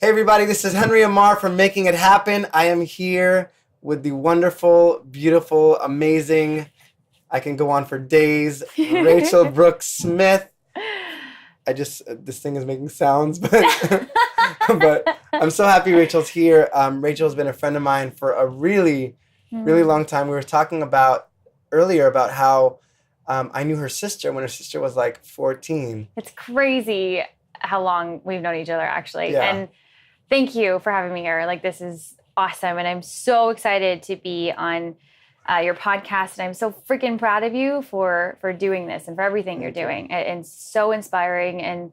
Hey everybody, this is Henry Ammar from Making It Happen. I am here with the wonderful, beautiful, amazing, I can go on for days, Rachele Brooke Smith. This thing is making sounds, but but I'm so happy Rachel's here. Rachel's been a friend of mine for a really, really long time. We were talking earlier about how I knew her sister when her sister was like 14. It's crazy how long we've known each other, actually. Yeah. And thank you for having me here. Like, this is awesome. And I'm so excited to be on your podcast. And I'm so freaking proud of you for doing this and for everything you're doing. And so inspiring, and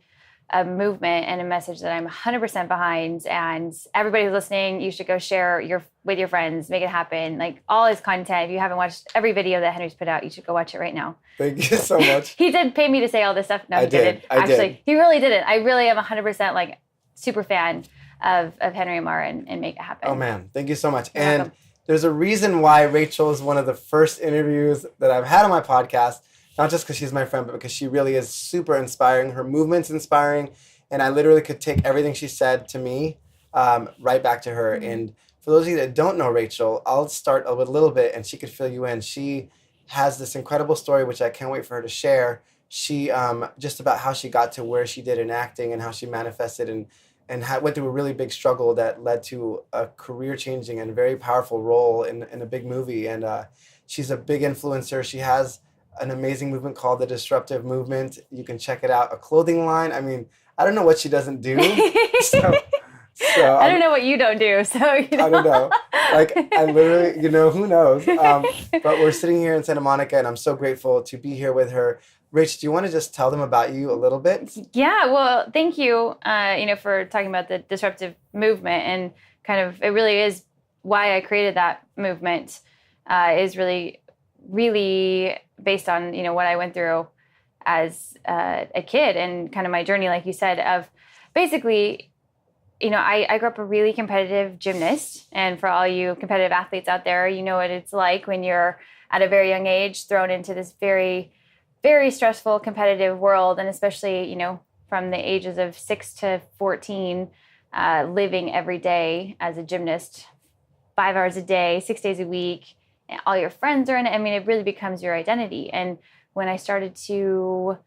a movement and a message that I'm 100% behind. And everybody who's listening, you should go share with your friends, make it happen. Like, all his content. If you haven't watched every video that Henry's put out, you should go watch it right now. Thank you so much. He did pay me to say all this stuff. No, he didn't. I Actually, did. He really didn't. I really am 100% like super fan of Henry Ammar and Make It Happen. Oh man, thank you so much. You're and welcome. There's a reason why Rachel is one of the first interviews that I've had on my podcast, not just because she's my friend, but because she really is super inspiring. Her movement's inspiring, and I literally could take everything she said to me right back to her. Mm-hmm. And for those of you that don't know Rachel, I'll start with a little bit, and she could fill you in. She has this incredible story, which I can't wait for her to share. She just about how she got to where she did in acting and how she manifested and went through a really big struggle that led to a career-changing and very powerful role in a big movie. And she's a big influencer. She has an amazing movement called the Disruptive Movement. You can check it out. A clothing line. I mean, I don't know what she doesn't do. So I don't know what you don't do. So I don't know. Like, I literally, who knows? But we're sitting here in Santa Monica, and I'm so grateful to be here with her. Rach, do you want to just tell them about you a little bit? Yeah, well, thank you, for talking about the disruptive movement, and kind of, it really is why I created that movement, is really, really based on, what I went through as a kid, and kind of my journey, like you said, of basically, I grew up a really competitive gymnast, and for all you competitive athletes out there, you know what it's like when you're at a very young age thrown into this very, very stressful, competitive world, and especially, from the ages of 6 to 14, living every day as a gymnast, 5 hours a day, 6 days a week, and all your friends are in it. I mean, it really becomes your identity. And when I started to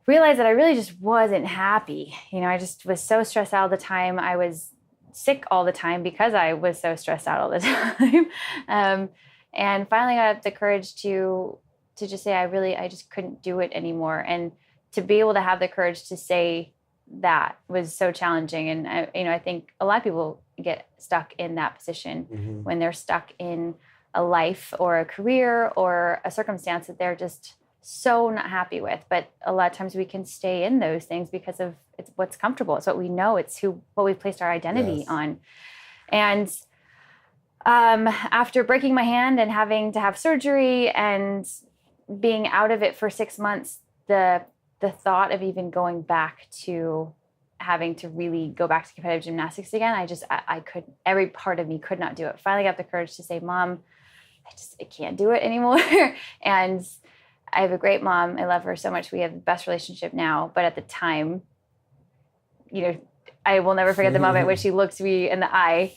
realize that I really just wasn't happy, I just was so stressed out all the time. I was sick all the time because I was so stressed out all the time. And finally got the courage to just say, I just couldn't do it anymore. And to be able to have the courage to say that was so challenging. And I think a lot of people get stuck in that position when they're stuck in a life or a career or a circumstance that they're just so not happy with. But a lot of times we can stay in those things because of it's what's comfortable. It's what we know. It's what we've placed our identity on. And after breaking my hand and having to have surgery and being out of it for 6 months, the thought of even going back to having to really go back to competitive gymnastics again, I couldn't, every part of me could not do it. Finally got the courage to say, Mom, I can't do it anymore. And I have a great mom. I love her so much. We have the best relationship now. But at the time, I will never forget the moment when she looked me in the eye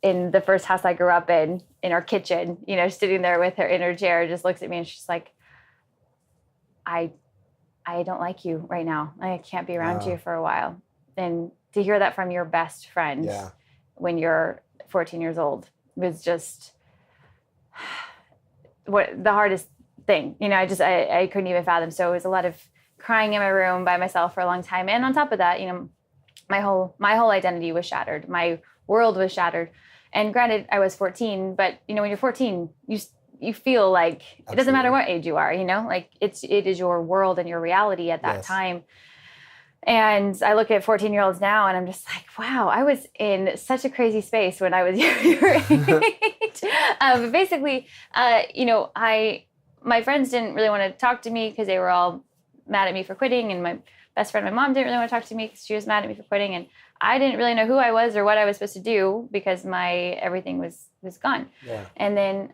in the first house I grew up in our kitchen, sitting there with her in her chair, just looks at me and she's like, I don't like you right now. I can't be around you for a while. And to hear that from your best friend when you're 14 years old was just what the hardest thing. I couldn't even fathom. So it was a lot of crying in my room by myself for a long time. And on top of that, my whole identity was shattered. My world was shattered. And granted, I was 14, but when you're 14, you feel like it doesn't matter what age you are, like it is your world and your reality at that time. And I look at 14-year-olds now and I'm just like, wow, I was in such a crazy space when I was your age. But basically, my friends didn't really want to talk to me because they were all mad at me for quitting. And my best friend, my mom, didn't really want to talk to me because she was mad at me for quitting. And I didn't really know who I was or what I was supposed to do because everything was gone. Yeah. And then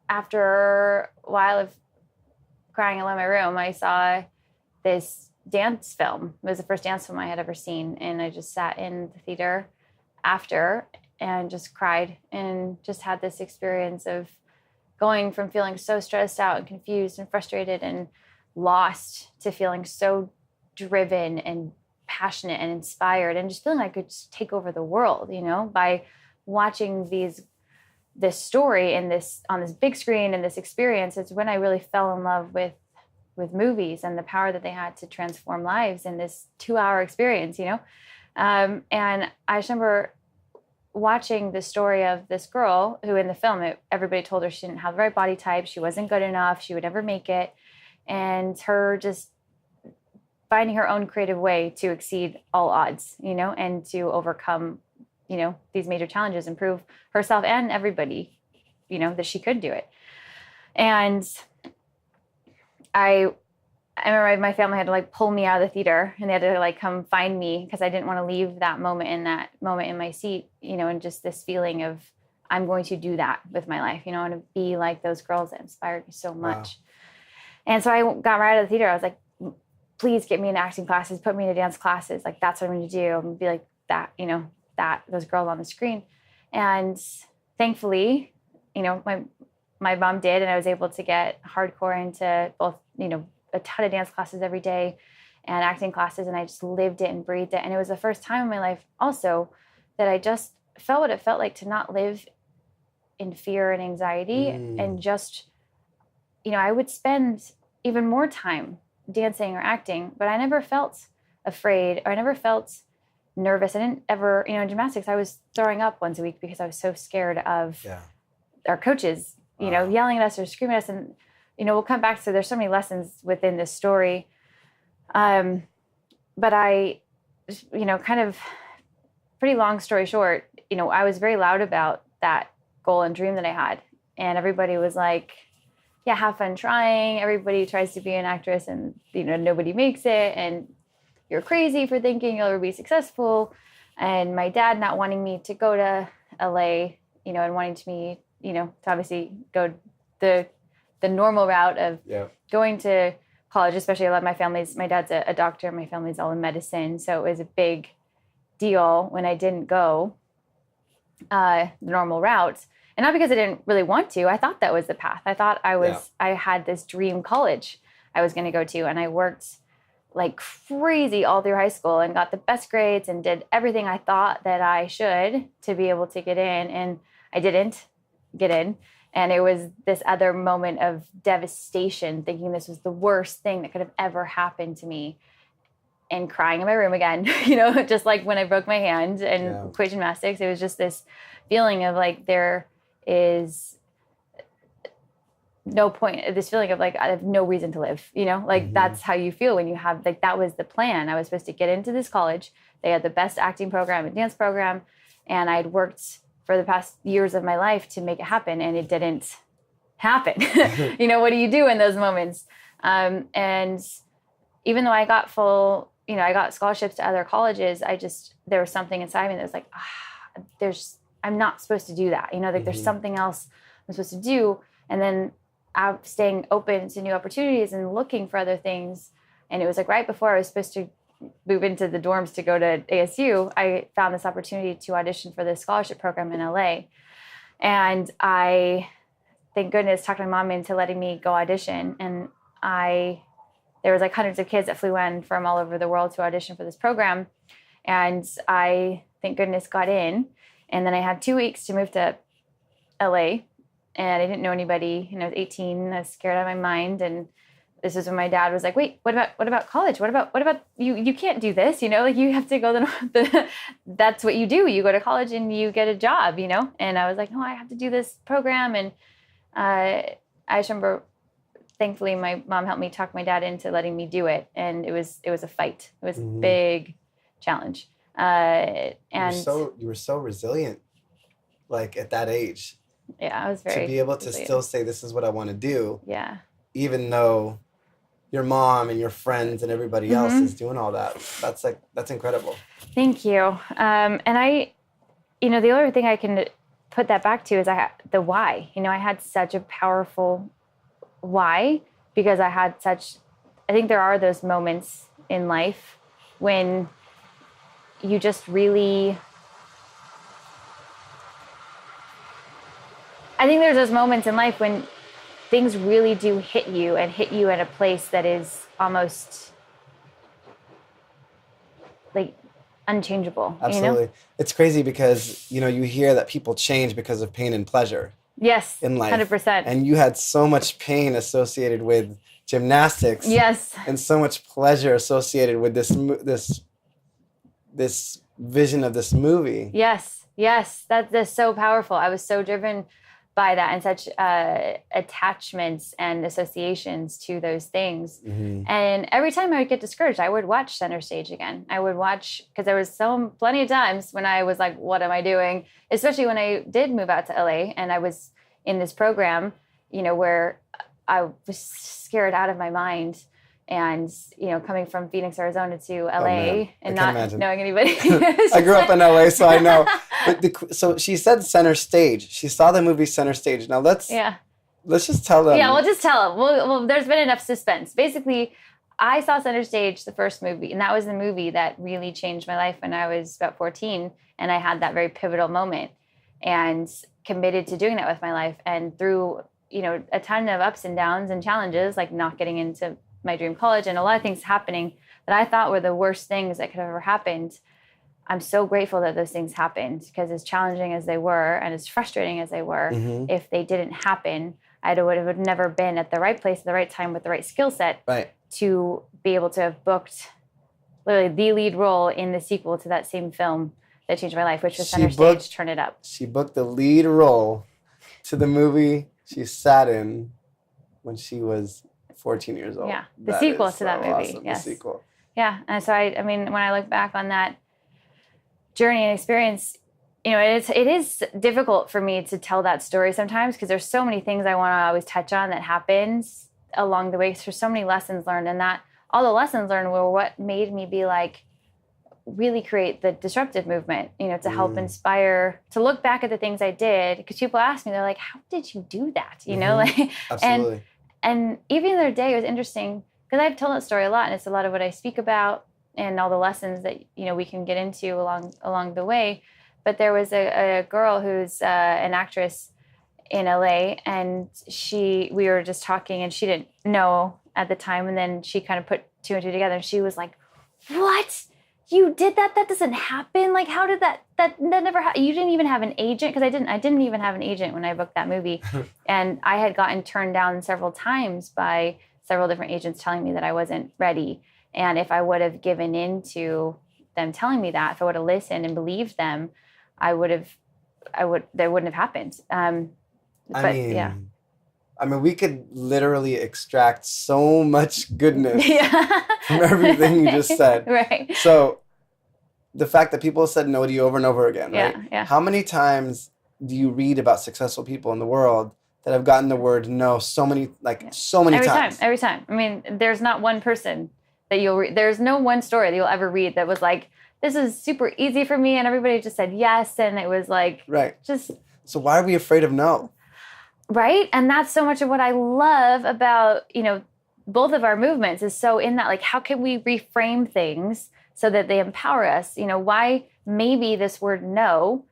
after a while of crying alone in my room, I saw this dance film. It was the first dance film I had ever seen. And I just sat in the theater after and just cried and just had this experience of going from feeling so stressed out and confused and frustrated and lost to feeling so driven and passionate and inspired and just feeling like I could just take over the world, by watching this story and on this big screen and this experience. It's when I really fell in love with movies and the power that they had to transform lives in this 2-hour experience, and I just remember watching the story of this girl who in the film, everybody told her she didn't have the right body type. She wasn't good enough. She would never make it. And her just finding her own creative way to exceed all odds, and to overcome, these major challenges and prove herself and everybody, that she could do it. And I remember my family had to pull me out of the theater, and they had to come find me because I didn't want to leave that moment in my seat, and just this feeling of I'm going to do that with my life, and to be like those girls that inspired me so much. Wow. And so I got right out of the theater. I was like, please get me in acting classes, put me in dance classes. That's what I'm going to do. I'm going to be like that, those girls on the screen. And thankfully, my mom did, and I was able to get hardcore into both, a ton of dance classes every day and acting classes. And I just lived it and breathed it. And it was the first time in my life also that I just felt what it felt like to not live in fear and anxiety and just, I would spend even more time dancing or acting, but I never felt afraid or I never felt nervous. I didn't ever, in gymnastics, I was throwing up once a week because I was so scared of our coaches, yelling at us or screaming at us. And, we'll come back to, there's so many lessons within this story. But I, kind of pretty long story short, I was very loud about that goal and dream that I had. And everybody was like, yeah, have fun trying. Everybody tries to be an actress and, nobody makes it. And you're crazy for thinking you'll ever be successful. And my dad not wanting me to go to LA, and wanting me, to obviously go the normal route of going to college, especially a lot of my dad's a doctor, my family's all in medicine. So it was a big deal when I didn't go the normal route. And not because I didn't really want to. I thought that was the path. I thought I had this dream college I was going to go to. And I worked like crazy all through high school and got the best grades and did everything I thought that I should to be able to get in. And I didn't get in. And it was this other moment of devastation, thinking this was the worst thing that could have ever happened to me. And crying in my room again, just like when I broke my hand and quit gymnastics. It was just this feeling of there is no point, this feeling of I have no reason to live, that's how you feel when you have, that was the plan. I was supposed to get into this college. They had the best acting program and dance program. And I'd worked for the past years of my life to make it happen. And it didn't happen. What do you do in those moments? And even though I got I got scholarships to other colleges, there was something inside me that was like, I'm not supposed to do that. There's something else I'm supposed to do. And then staying open to new opportunities and looking for other things. And it was right before I was supposed to move into the dorms to go to ASU, I found this opportunity to audition for this scholarship program in LA. And I, thank goodness, talked my mom into letting me go audition. And there was hundreds of kids that flew in from all over the world to audition for this program. And I, thank goodness, got in. And then I had 2 weeks to move to LA. And I didn't know anybody. I was 18. I was scared out of my mind. And this is when my dad was like, wait, what about college? What about you? You can't do this, you have to go that's what you do. You go to college and you get a job, And I was like, no, I have to do this program. And I just remember, thankfully, my mom helped me talk my dad into letting me do it. And it was a fight. It was a big challenge. And you were so resilient, at that age. Yeah, I was very to be able to resilient. still say, this is what I want to do. Yeah. Even though your mom and your friends and everybody else is doing all that. That's incredible. Thank you. And I, the other thing I can put that back to is the why. I had such a powerful why because I think there are those moments in life when you just really, I think there's those moments in life when things really do hit you and hit you at a place that is almost like unchangeable. Absolutely. You know? It's crazy because, you hear that people change because of pain and pleasure. Yes, in life. 100%. And you had so much pain associated with gymnastics. Yes. And so much pleasure associated with this vision of this movie. Yes. That's so powerful. I was so driven by that and such attachments and associations to those things. Mm-hmm. And every time I would get discouraged, I would watch Center Stage again. I would watch, because there was plenty of times when I was like, what am I doing? Especially when I did move out to LA and I was in this program, where I was scared out of my mind. And, coming from Phoenix, Arizona to LA and not knowing anybody. I grew up in LA, so I know. But so she said Center Stage. She saw the movie Center Stage. Now let's just tell them. Yeah, we'll just tell them. Well, there's been enough suspense. Basically, I saw Center Stage, the first movie, and that was the movie that really changed my life when I was about 14, and I had that very pivotal moment and committed to doing that with my life. And through, a ton of ups and downs and challenges, like not getting into my dream college and a lot of things happening that I thought were the worst things that could have ever happened. I'm so grateful that those things happened, because as challenging as they were and as frustrating as they were, if they didn't happen, I would have never been at the right place at the right time with the right skill set to be able to have booked literally the lead role in the sequel to that same film that changed my life, which was Center Stage, Turn It Up. She booked the lead role to the movie she sat in when she was 14 years old. Yeah, the sequel to that movie. Awesome. Yes. The sequel. Yeah, and so I mean, when I look back on that journey and experience, it is difficult for me to tell that story sometimes, because there's so many things I want to always touch on that happens along the way. Because there's so many lessons learned, and that all the lessons learned were what made me be like, really create the disruptive movement, to help inspire, to look back at the things I did. Because people ask me, they're like, how did you do that? Absolutely. And even the other day, it was interesting because I've told that story a lot, and it's a lot of what I speak about and all the lessons that, we can get into along the way. But there was a girl who's an actress in LA, and we were just talking, and she didn't know at the time. And then she kind of put two and two together, and she was like, what? You did that? That doesn't happen. Like, how did that never happen? You didn't even have an agent? Because I didn't even have an agent when I booked that movie. And I had gotten turned down several times by several different agents telling me that I wasn't ready. And if I would have given in to them telling me that, if I would have listened and believed them, that wouldn't have happened. I mean, we could literally extract so much goodness from everything you just said. Right. So the fact that people said no to you over and over again, right? Yeah. How many times do you read about successful people in the world that have gotten the word no so many times? Every time. I mean, there's not one person that you'll read. There's no one story that you'll ever read that was like, this is super easy for me, and everybody just said yes, and it was like, So why are we afraid of no? Right? And that's so much of what I love about, both of our movements is so in that, like, how can we reframe things so that they empower us? Why maybe this word no,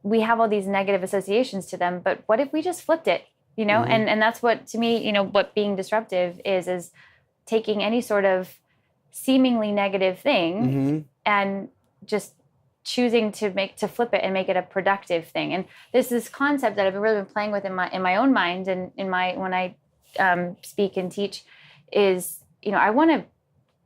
we have all these negative associations to them, but what if we just flipped it, And that's what, to me, what being disruptive is taking any sort of seemingly negative thing and just choosing to flip it and make it a productive thing. And this concept that I've really been playing with in my own mind and when I speak and teach is,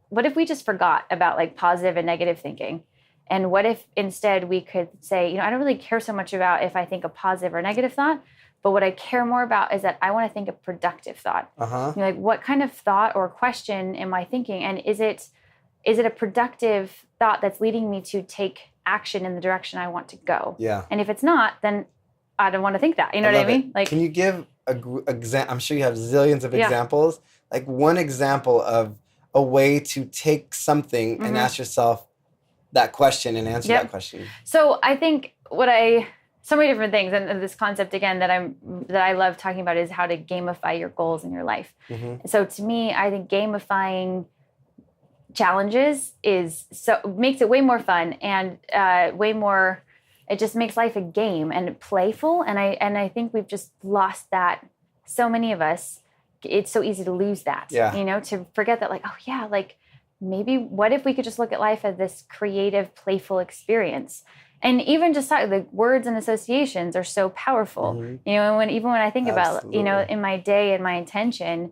what if we just forgot about like positive and negative thinking? And what if instead we could say, I don't really care so much about if I think a positive or negative thought, but what I care more about is that I want to think a productive thought. Like, what kind of thought or question am I thinking? And is it a productive thought that's leading me to take action in the direction I want to go? Yeah. And if it's not, then I don't want to think that. You know what I mean? Like, can you give I'm sure you have zillions of examples. Like one example of a way to take something and ask yourself that question and answer that question. So I think so many different things, and this concept again that I love talking about is how to gamify your goals in your life. So to me, I think gamifying challenges makes it way more fun and way more. It just makes life a game and playful. And I think we've just lost that. So many of us, it's so easy to lose that. Yeah. To forget that, like, oh yeah, like maybe what if we could just look at life as this creative, playful experience. And even just the words and associations are so powerful. And even when I think Absolutely. about, in my day and my intention,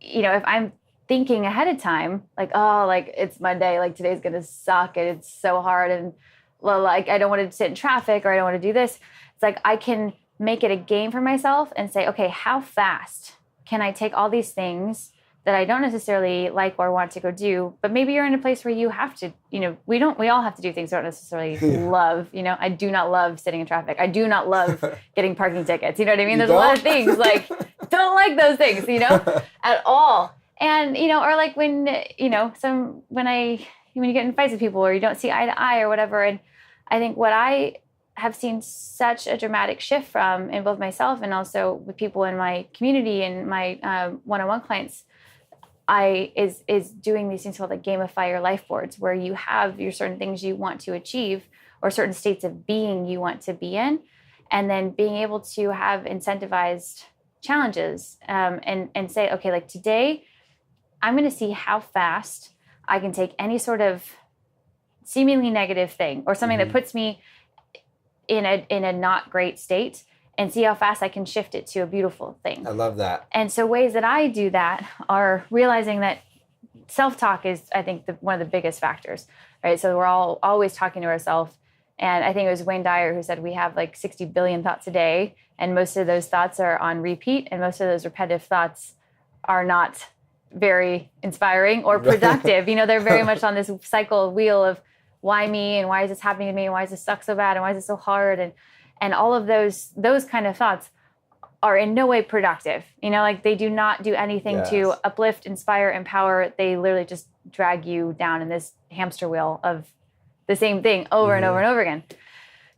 if I'm thinking ahead of time, like, oh, like it's Monday, like today's going to suck and it's so hard. And like, I don't want to sit in traffic or I don't want to do this. It's like, I can make it a game for myself and say, okay, how fast can I take all these things that I don't necessarily like or want to go do, but maybe you're in a place where you have to, we all have to do things we don't necessarily love. I do not love sitting in traffic. I do not love getting parking tickets. You know what I mean? There's a lot of things like, don't like those things, at all. And, or like when, when you get in fights with people or you don't see eye to eye or whatever. And I think what I have seen such a dramatic shift from in both myself and also with people in my community and my one-on-one clients, is doing these things called like gamify your life boards, where you have your certain things you want to achieve or certain states of being you want to be in, and then being able to have incentivized challenges and say, okay, like today, I'm going to see how fast I can take any sort of seemingly negative thing or something that puts me in a not great state, and see how fast I can shift it to a beautiful thing. I love that. And so ways that I do that are realizing that self-talk is, I think, one of the biggest factors, right? So we're all always talking to ourselves. And I think it was Wayne Dyer who said we have like 60 billion thoughts a day. And most of those thoughts are on repeat. And most of those repetitive thoughts are not very inspiring or productive. They're very much on this wheel of why me and why is this happening to me? And why does this suck so bad? And why is this so hard? And all of those kind of thoughts are in no way productive. Like they do not do anything to uplift, inspire, empower. They literally just drag you down in this hamster wheel of the same thing over and over and over again.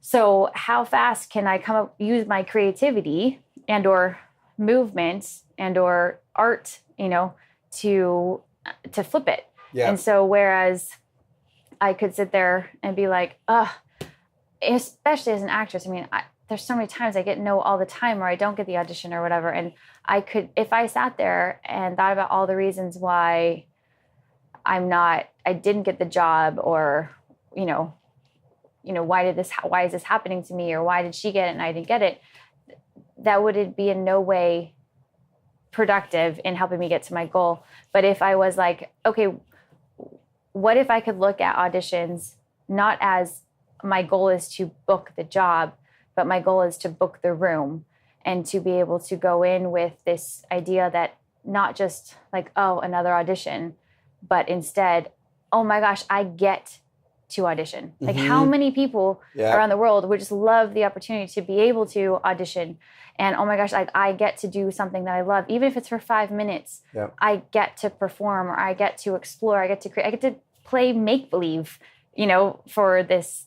So how fast can I use my creativity and or movement and or art, to flip it? Yeah. And so whereas I could sit there and be like, especially as an actress, there's so many times I get no all the time or I don't get the audition or whatever. And I could, if I sat there and thought about all the reasons why I didn't get the job or, why is this happening to me or why did she get it and I didn't get it? That would be in no way productive in helping me get to my goal. But if I was like, okay, what if I could look at auditions not as my goal is to book the job, but my goal is to book the room and to be able to go in with this idea that not just like, oh, another audition, but instead, oh my gosh, I get to audition. Like how many people around the world would just love the opportunity to be able to audition. And oh my gosh, like I get to do something that I love, even if it's for 5 minutes. Yep. I get to perform or I get to explore, I get to create, I get to play make-believe, for this,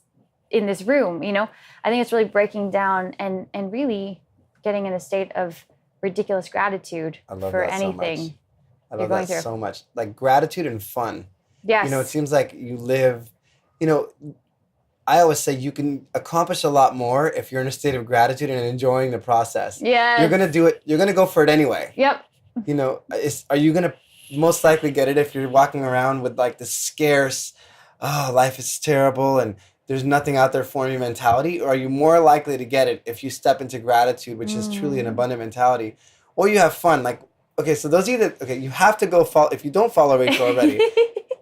in this room, I think it's really breaking down and really getting in a state of ridiculous gratitude for anything. I love that so much. Like gratitude and fun. Yes. It seems like you live, I always say you can accomplish a lot more if you're in a state of gratitude and enjoying the process. Yeah. You're going to do it. You're going to go for it anyway. Yep. Are you going to most likely get it if you're walking around with like the scarce, oh, life is terrible and there's nothing out there for me mentality? Or are you more likely to get it if you step into gratitude, which is truly an abundant mentality, or you have fun? Like, okay, so those you have to go follow, if you don't follow Rachel already,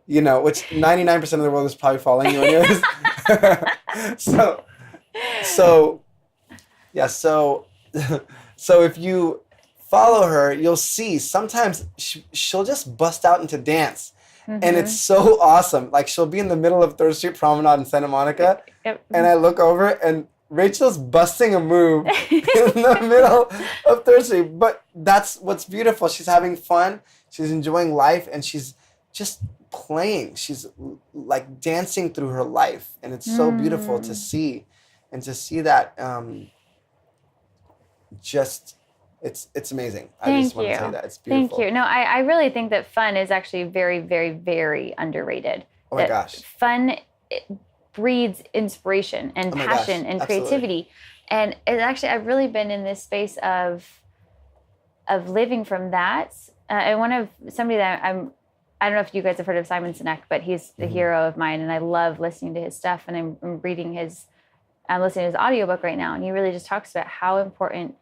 which 99% of the world is probably following you anyways. So if you follow her, you'll see sometimes she'll just bust out into dance. And it's so awesome. Like she'll be in the middle of 3rd Street Promenade in Santa Monica. Yep. And I look over and Rachel's busting a move in the middle of 3rd Street. But that's what's beautiful. She's having fun. She's enjoying life and she's just playing. She's like dancing through her life. And it's so beautiful to see. And to see that just It's amazing. I Thank just want you. to say that. It's beautiful. Thank you. No, I really think that fun is actually very, very, very underrated. Oh my gosh. Fun breeds inspiration and passion and creativity. And it actually, I've really been in this space of living from that. And one of somebody that I don't know if you guys have heard of Simon Sinek, but he's the hero of mine, and I love listening to his stuff. And I'm listening to his audiobook right now, and he really just talks about how important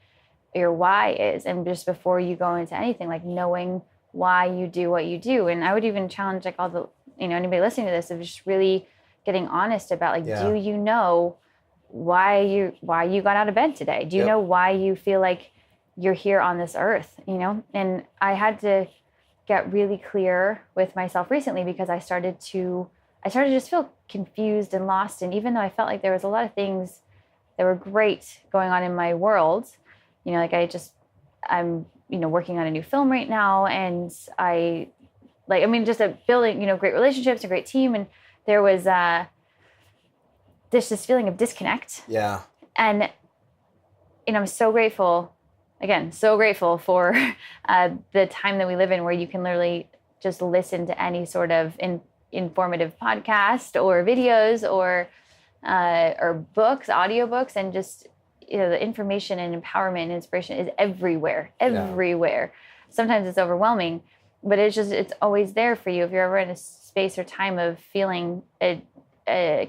your why is, and just before you go into anything, like knowing why you do what you do. And I would even challenge like all the anybody listening to this of just really getting honest about like, do you know why you got out of bed today? Do you know why you feel like you're here on this earth? And I had to get really clear with myself recently, because I started to just feel confused and lost. And even though I felt like there was a lot of things that were great going on in my world, like I'm working on a new film right now, and just building, great relationships, a great team. And there was this feeling of disconnect. Yeah. And, I'm so grateful for the time that we live in, where you can literally just listen to any sort of informative podcast or videos or books, audiobooks, and just, the information and empowerment and inspiration is everywhere. Sometimes it's overwhelming, but it's always there for you. If you're ever in a space or time of feeling a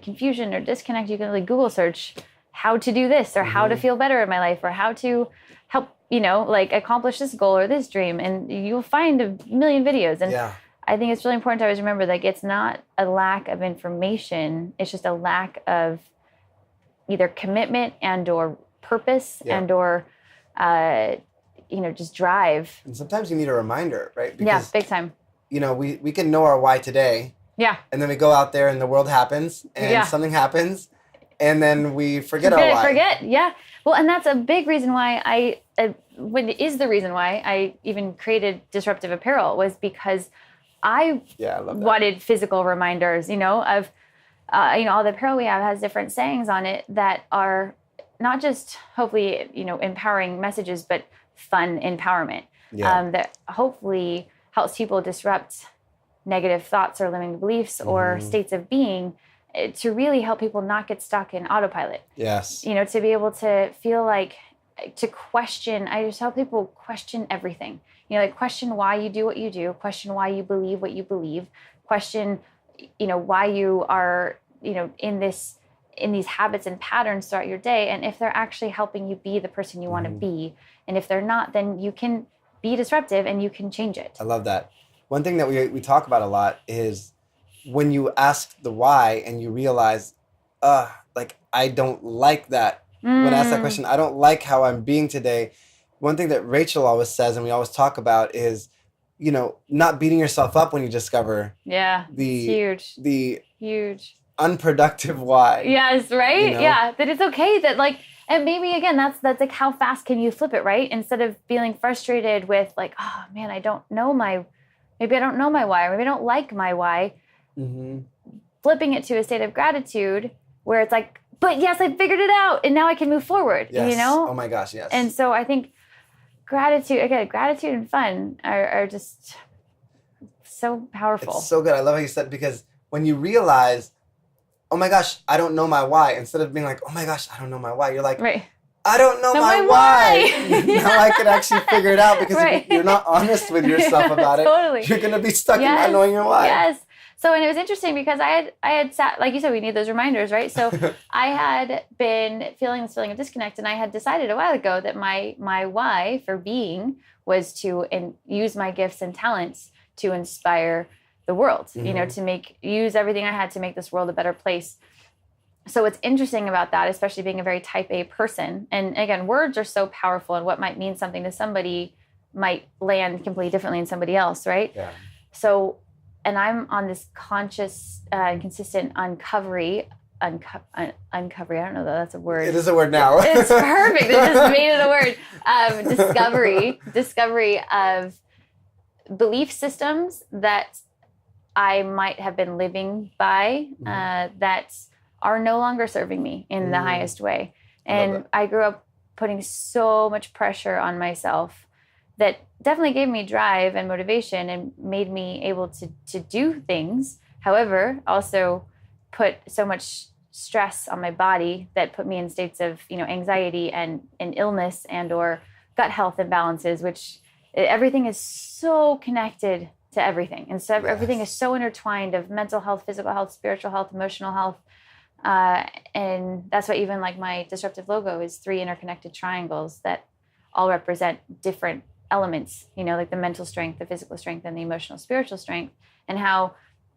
confusion or disconnect, you can like Google search how to do this, or how to feel better in my life, or how to help, accomplish this goal or this dream. And you'll find a million videos. And I think it's really important to always remember that it's not a lack of information. It's just a lack of either commitment and or purpose and or, just drive. And sometimes you need a reminder, right? Because, big time. We can know our why today. Yeah. And then we go out there and the world happens and something happens, and then we forget our why. Yeah. Well, and that's a big reason why the reason why I even created Disruptive Apparel, was because I wanted physical reminders, of, all the apparel we have has different sayings on it that are not just hopefully, empowering messages, but fun empowerment that hopefully helps people disrupt negative thoughts or limiting beliefs or states of being, to really help people not get stuck in autopilot. Yes. To be able to feel like, to question, I just help people question everything. Question why you do what you do, question why you believe what you believe, question, why you are, in these habits and patterns throughout your day, and if they're actually helping you be the person you want to be. And if they're not, then you can be disruptive and you can change it. I love that. One thing that we talk about a lot is when you ask the why and you realize, I don't like that. When I ask that question, I don't like how I'm being today. One thing that Rachel always says, and we always talk about, is, not beating yourself up when you discover the huge unproductive why. Yes, right? Yeah, that it's okay that and maybe again, that's like, how fast can you flip it, right? Instead of feeling frustrated with like, oh man, maybe I don't know my why, or maybe I don't like my why. Flipping it to a state of gratitude where it's like, but yes, I figured it out and now I can move forward, Oh my gosh, yes. And so I think gratitude and fun are just so powerful. It's so good. I love how you said, because when you realize, oh my gosh, I don't know my why, instead of being like, oh my gosh, I don't know my why, you're like, I don't know my why. Now I can actually figure it out, because if you're not honest with yourself about it, you're going to be stuck in not knowing your why. Yes. So, and it was interesting because I had sat, like you said, we need those reminders, right? So I had been feeling this feeling of disconnect, and I had decided a while ago that my why for being was to use my gifts and talents to inspire the world, to use everything I had to make this world a better place. So what's interesting about that, especially being a very type A person, and again, words are so powerful, and what might mean something to somebody might land completely differently in somebody else, right? Yeah. So, and I'm on this conscious and consistent uncovery. I don't know that that's a word. It is a word now. It's perfect. It just made it a word. Discovery of belief systems that I might have been living by that are no longer serving me in the highest way. And I grew up putting so much pressure on myself that definitely gave me drive and motivation and made me able to do things. However, also put so much stress on my body that put me in states of, anxiety and illness and or gut health imbalances, which everything is so connected to everything. And so everything is so intertwined of mental health, physical health, spiritual health, emotional health. And that's why even like my disruptive logo is 3 interconnected triangles that all represent different elements, like the mental strength, the physical strength, and the emotional, spiritual strength, and how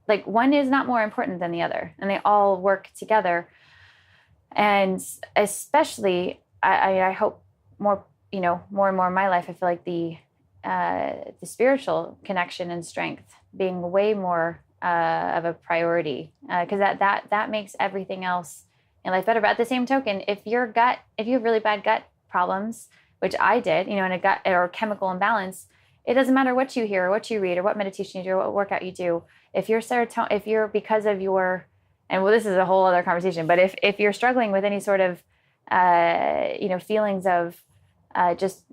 like one is not more important than the other, and they all work together. And especially, I hope more, more and more in my life, I feel like the spiritual connection and strength being way more of a priority, because that makes everything else in life better. But at the same token, if you have really bad gut problems, which I did, in a gut or chemical imbalance, it doesn't matter what you hear or what you read or what meditation you do or what workout you do. If you're because of your, and well, this is a whole other conversation, but if you're struggling with any sort of, feelings of just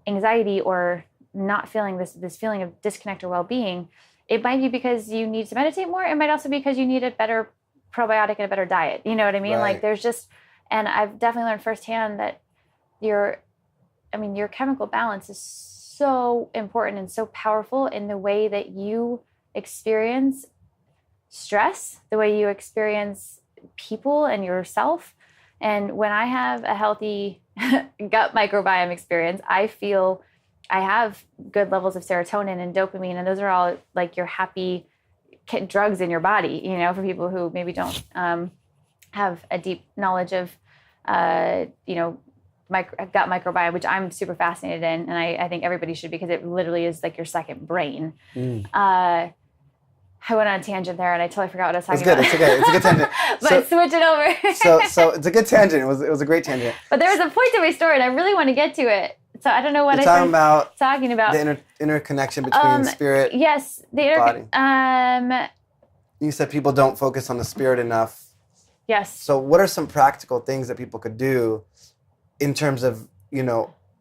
anxiety or not feeling this feeling of disconnect or well-being, it might be because you need to meditate more. It might also be because you need a better probiotic and a better diet. You know what I mean? Right. Like there's just, and I've definitely learned firsthand that your chemical balance is so important and so powerful in the way that you experience stress, the way you experience people and yourself. And when I have a healthy gut microbiome experience, I feel I have good levels of serotonin and dopamine, and those are all like your happy drugs in your body, for people who maybe don't have a deep knowledge of, gut microbiome, which I'm super fascinated in. And I think everybody should, because it literally is like your second brain. I went on a tangent there and I totally forgot what I was talking about. It's okay. It's a good tangent. But switch it over. so it's a good tangent. It was a great tangent. But there was a point to my story and I really want to get to it. So I don't know what talking about the interconnection between spirit, yes, body. You said people don't focus on the spirit enough. Yes. So what are some practical things that people could do in terms of,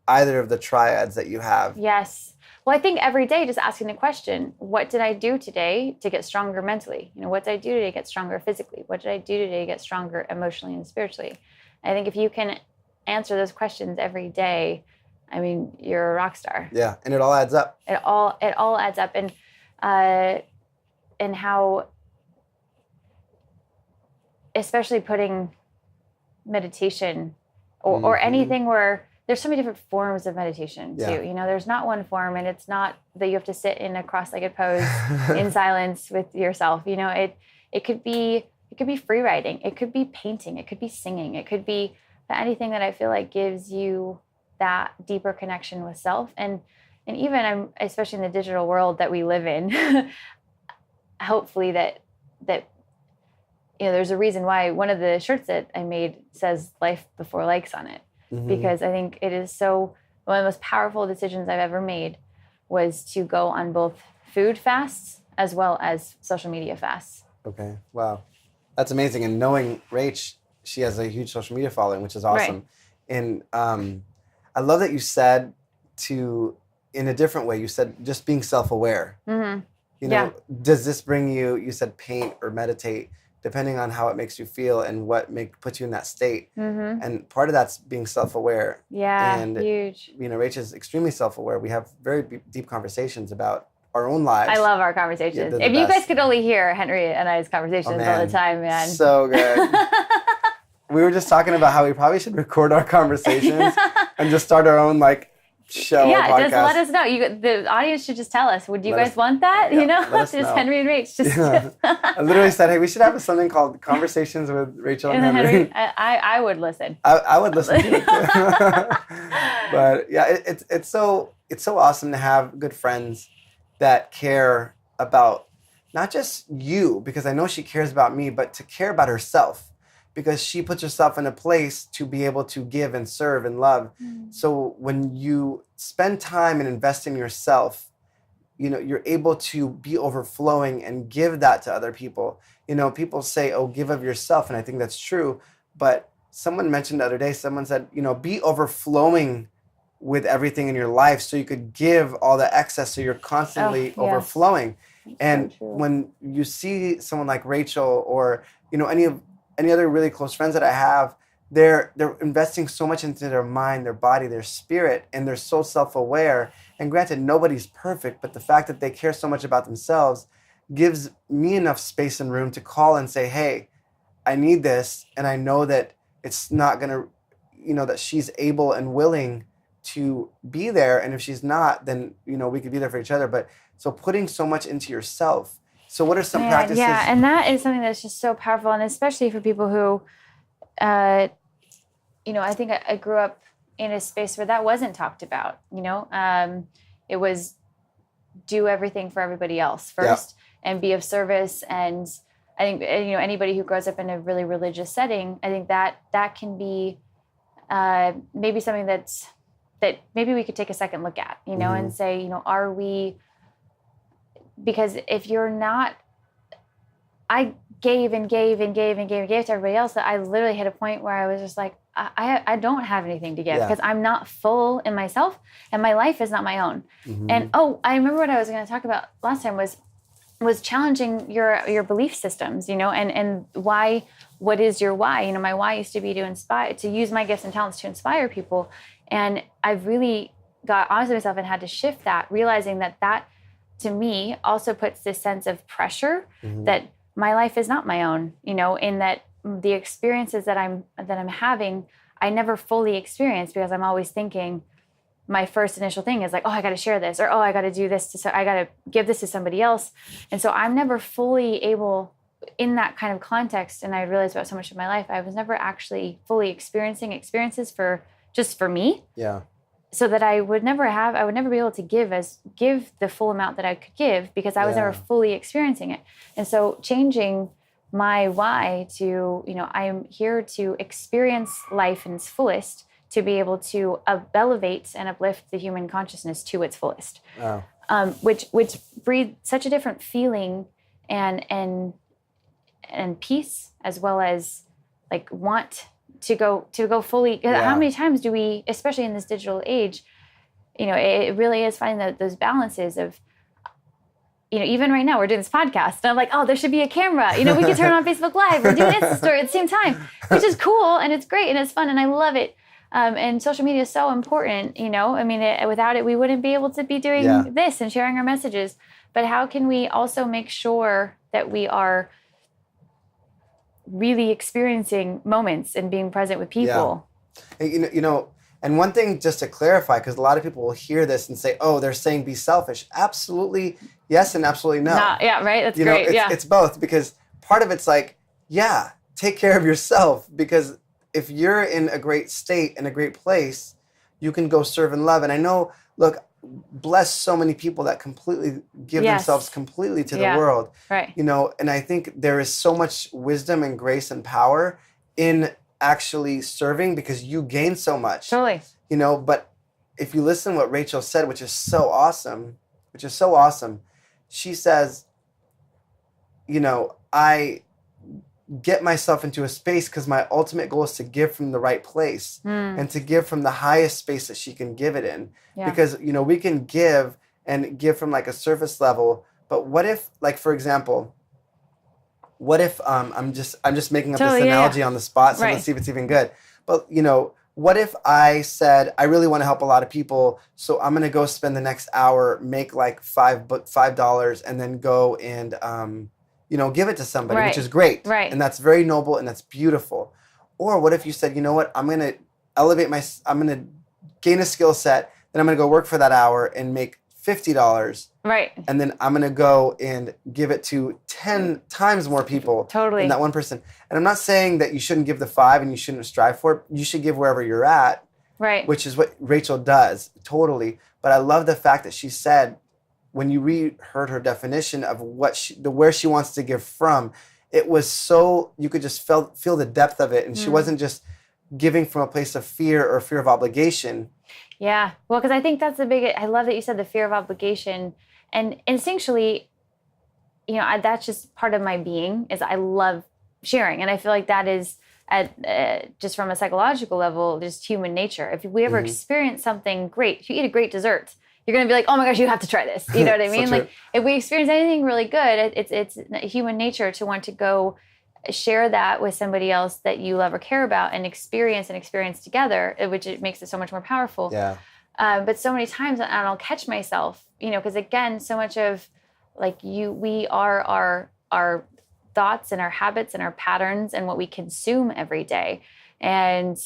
either of the triads that you have? Yes. Well, I think every day just asking the question, what did I do today to get stronger mentally? What did I do today to get stronger physically? What did I do today to get stronger emotionally and spiritually? I think if you can answer those questions every day, you're a rock star. Yeah, and it all adds up. It all adds up, and how, especially putting meditation or anything where there's so many different forms of meditation too. There's not one form, and it's not that you have to sit in a cross-legged pose in silence with yourself. It could be free writing, it could be painting, it could be singing, it could be anything that I feel like gives you that deeper connection with self. And even especially in the digital world that we live in, hopefully that there's a reason why one of the shirts that I made says life before likes on it. Mm-hmm. Because I think it is one of the most powerful decisions I've ever made was to go on both food fasts as well as social media fasts. Okay. Wow. That's amazing. And knowing Rach, she has a huge social media following, which is awesome. Right. And I love that you said in a different way, you said just being self-aware. Mm-hmm. Does this bring you said paint or meditate, depending on how it makes you feel and what puts you in that state. Mm-hmm. And part of that's being self-aware. Yeah, and, huge. Rach is extremely self-aware. We have very deep conversations about our own lives. I love our conversations. If you guys could only hear Henry and I's conversations all the time, man. So good. We were just talking about how we probably should record our conversations and just start our own show or podcast. Just let us know. The audience should just tell us. Would you guys want that? Just know. Henry and Rach. I literally said, hey, we should have something called Conversations with Rachel and Henry. I would listen. I would listen to it too. But yeah, it's so awesome to have good friends that care about not just you, because I know she cares about me, but to care about herself. Because she puts herself in a place to be able to give and serve and love. Mm. So when you spend time and invest in yourself, you're able to be overflowing and give that to other people. People say, oh, give of yourself. And I think that's true. But someone mentioned the other day, someone said, be overflowing with everything in your life so you could give all the excess, so you're constantly overflowing. And so when you see someone like Rachel or any other really close friends that I have, they're investing so much into their mind, their body, their spirit, and they're so self-aware. And granted, nobody's perfect, but the fact that they care so much about themselves gives me enough space and room to call and say, hey, I need this, and I know that it's not going to, that she's able and willing to be there. And if she's not, then, we could be there for each other. But so putting so much into yourself. So what are some practices? Yeah, and that is something that's just so powerful. And especially for people who, I think I grew up in a space where that wasn't talked about, it was do everything for everybody else first and be of service. And I think, anybody who grows up in a really religious setting, I think that can be maybe something that maybe we could take a second look at, and say, are we, because if you're not, I gave and gave and gave and gave and gave to everybody else, that I literally hit a point where I was just like, I don't have anything to give because I'm not full in myself and my life is not my own. And I remember what I was going to talk about last time was challenging your belief systems, and why, what is your why? My why used to be to use my gifts and talents to inspire people. And I've really got honest with myself and had to shift that, realizing that to me also puts this sense of pressure that my life is not my own, in that the experiences that I'm having, I never fully experience because I'm always thinking my first initial thing is like, oh, I got to share this, or, oh, I got to do this. I got to give this to somebody else. And so I'm never fully able in that kind of context. And I realized about so much of my life, I was never actually fully experiencing experiences for me. Yeah. So that I would never be able to give the full amount that I could give because I was never fully experiencing it. And so changing my why to, I am here to experience life in its fullest, to be able to elevate and uplift the human consciousness to its fullest. Wow. Which breathe such a different feeling and peace, as well as like want to go fully. How many times do we, especially in this digital age, it really is finding those balances of, even right now we're doing this podcast and I'm like, oh, there should be a camera, we could turn on Facebook Live, we're doing Insta story at the same time, which is cool and it's great and it's fun and I love it. And social media is so important, without it, we wouldn't be able to be doing this and sharing our messages. But how can we also make sure that we are really experiencing moments and being present with people? Yeah. And one thing just to clarify, because a lot of people will hear this and say, oh, they're saying be selfish. Absolutely yes and absolutely no. Yeah, right? That's great. It's both, because part of it's like, take care of yourself, because if you're in a great state, in a great place, you can go serve and love. And I know, look, bless so many people that completely give themselves completely to the world. Right. And I think there is so much wisdom and grace and power in actually serving, because you gain so much. Totally. But if you listen to what Rachel said, which is so awesome, she says, I get myself into a space because my ultimate goal is to give from the right place and to give from the highest space that she can give it in. Because, we can give and give from like a surface level, but what if, like, for example, I'm just making up this analogy on the spot, so let's see if it's even good. But, what if I said, I really want to help a lot of people, so I'm going to go spend the next hour, make like $5 and then go and, give it to somebody, which is great. Right. And that's very noble and that's beautiful. Or what if you said, you know what, I'm going to I'm going to gain a skill set, then I'm going to go work for that hour and make $50. Right. And then I'm going to go and give it to 10 times more people than that one person. And I'm not saying that you shouldn't give the 5 and you shouldn't strive for it. You should give wherever you're at. Right. Which is what Rachel does, totally. But I love the fact that she said, when you heard her definition of where she wants to give from, it was so, you could just feel the depth of it. And she wasn't just giving from a place of fear or fear of obligation. Yeah. Well, because I think that's I love that you said the fear of obligation. And instinctually, that's just part of my being, is I love sharing. And I feel like that is just from a psychological level, just human nature. If we ever experience something great, if you eat a great dessert, you're going to be like, oh my gosh, you have to try this. You know what I mean? So like if we experience anything really good, it's human nature to want to go share that with somebody else that you love or care about and experience together, which it makes it so much more powerful. Yeah. But so many times, and I'll catch myself, because again, so much of we are our thoughts and our habits and our patterns and what we consume every day. And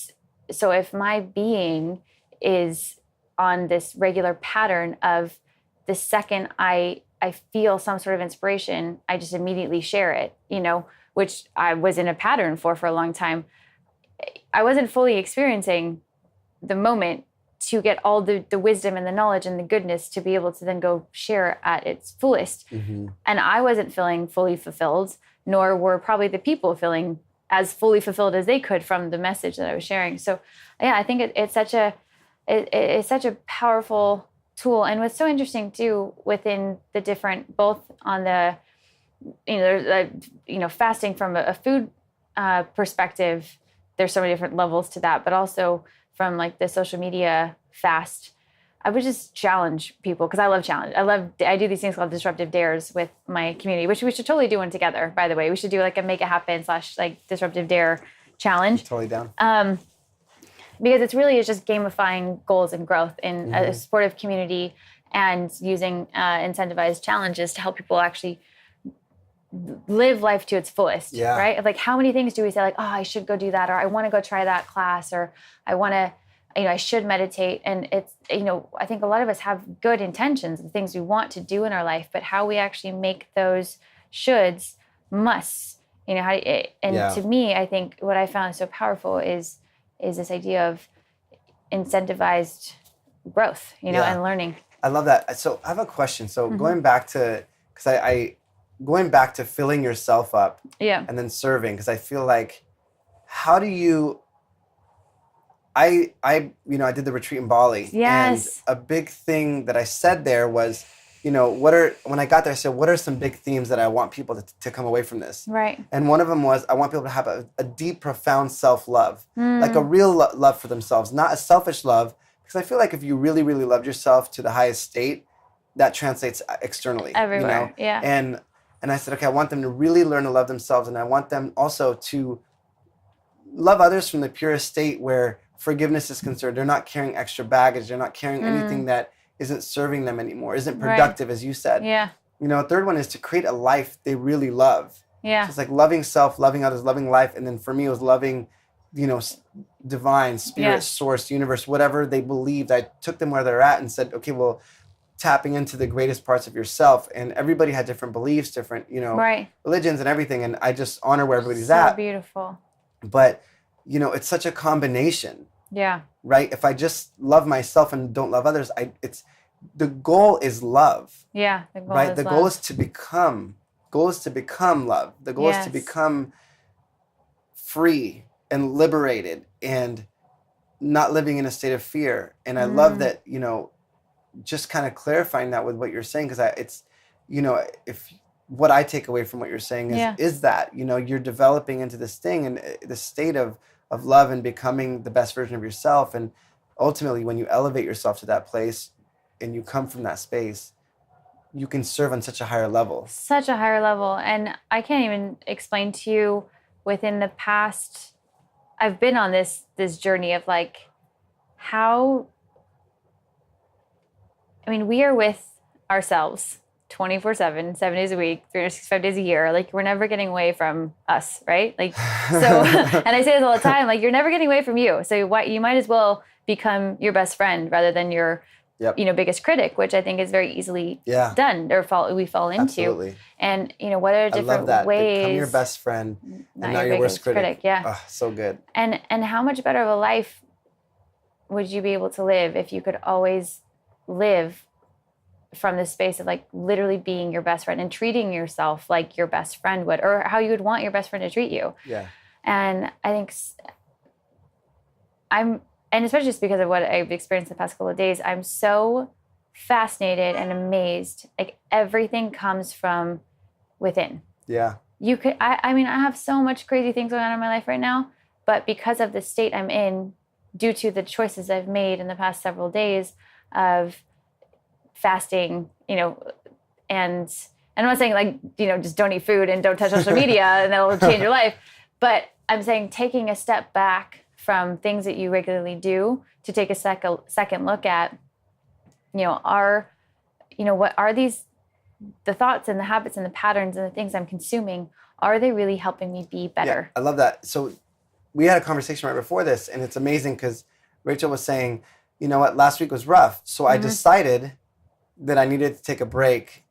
so if my being is on this regular pattern of the second I feel some sort of inspiration, I just immediately share it, which I was in a pattern for a long time. I wasn't fully experiencing the moment to get all the wisdom and the knowledge and the goodness to be able to then go share at its fullest. And I wasn't feeling fully fulfilled, nor were probably the people feeling as fully fulfilled as they could from the message that I was sharing. So yeah, I think it's such a powerful tool. And what's so interesting too, within the different, both on the, fasting from a food perspective, there's so many different levels to that, but also from like the social media fast, I would just challenge people because I love challenge. I do these things called disruptive dares with my community, which we should totally do one together, by the way. We should do like a make it happen / like disruptive dare challenge. Totally down. Because it's really is just gamifying goals and growth in a supportive community and using incentivized challenges to help people actually live life to its fullest, right? Like how many things do we say like, oh, I should go do that, or I want to go try that class, or I want to, I should meditate. And it's, I think a lot of us have good intentions and things we want to do in our life, but how we actually make those shoulds, musts, to me, I think what I found so powerful is this idea of incentivized growth, and learning. I love that. So I have a question. So going back to, because going back to filling yourself up and then serving, because I feel like, how do you, I did the retreat in Bali. Yes. And a big thing that I said there was, when I got there, I said, what are some big themes that I want people to come away from this? Right. And one of them was, I want people to have a deep, profound self-love, like a real love for themselves, not a selfish love. Because I feel like if you really, really loved yourself to the highest state, that translates externally. Everywhere, yeah. And I said, okay, I want them to really learn to love themselves, and I want them also to love others from the purest state where forgiveness is concerned. They're not carrying extra baggage. They're not carrying anything that isn't serving them anymore, isn't productive, as you said. Yeah. A third one is to create a life they really love. Yeah. So it's like loving self, loving others, loving life. And then for me, it was loving, divine, spirit, source, universe, whatever they believed. I took them where they're at and said, okay, well, tapping into the greatest parts of yourself. And everybody had different beliefs, different, religions and everything. And I just honor where everybody's at. So beautiful. But, it's such a combination. Yeah. Right? If I just love myself and don't love others, the goal is love. Yeah. The goal is to become love. The goal is to become free and liberated and not living in a state of fear. And I love that, just kind of clarifying that with what you're saying, because if what I take away from what you're saying is that, you're developing into this thing and the state of love and becoming the best version of yourself. And ultimately, when you elevate yourself to that place and you come from that space, you can serve on such a higher level. Such a higher level. And I can't even explain to you within the past, I've been on this journey of like how, we are with ourselves 24/7, 7 days a week, 365 days a year. Like we're never getting away from us, right? Like, so, and I say this all the time, like you're never getting away from you. So you might as well become your best friend rather than your, biggest critic, which I think is very easily done or we fall into. Absolutely. And, what are different I love that. ways. Become your best friend and not your worst critic. Yeah. Oh, so good. And how much better of a life would you be able to live if you could always live from the space of like literally being your best friend and treating yourself like your best friend would, or how you would want your best friend to treat you. Yeah. And I think and especially just because of what I've experienced the past couple of days, I'm so fascinated and amazed. Like everything comes from within. Yeah. I have so much crazy things going on in my life right now. But because of the state I'm in, due to the choices I've made in the past several days of fasting, and I'm not saying like, just don't eat food and don't touch social media and that'll change your life. But I'm saying taking a step back from things that you regularly do to take a second look at, what are the thoughts and the habits and the patterns and the things I'm consuming, are they really helping me be better? Yeah, I love that. So we had a conversation right before this, and it's amazing because Rachel was saying, you know what, last week was rough. So I decided that I needed to take a break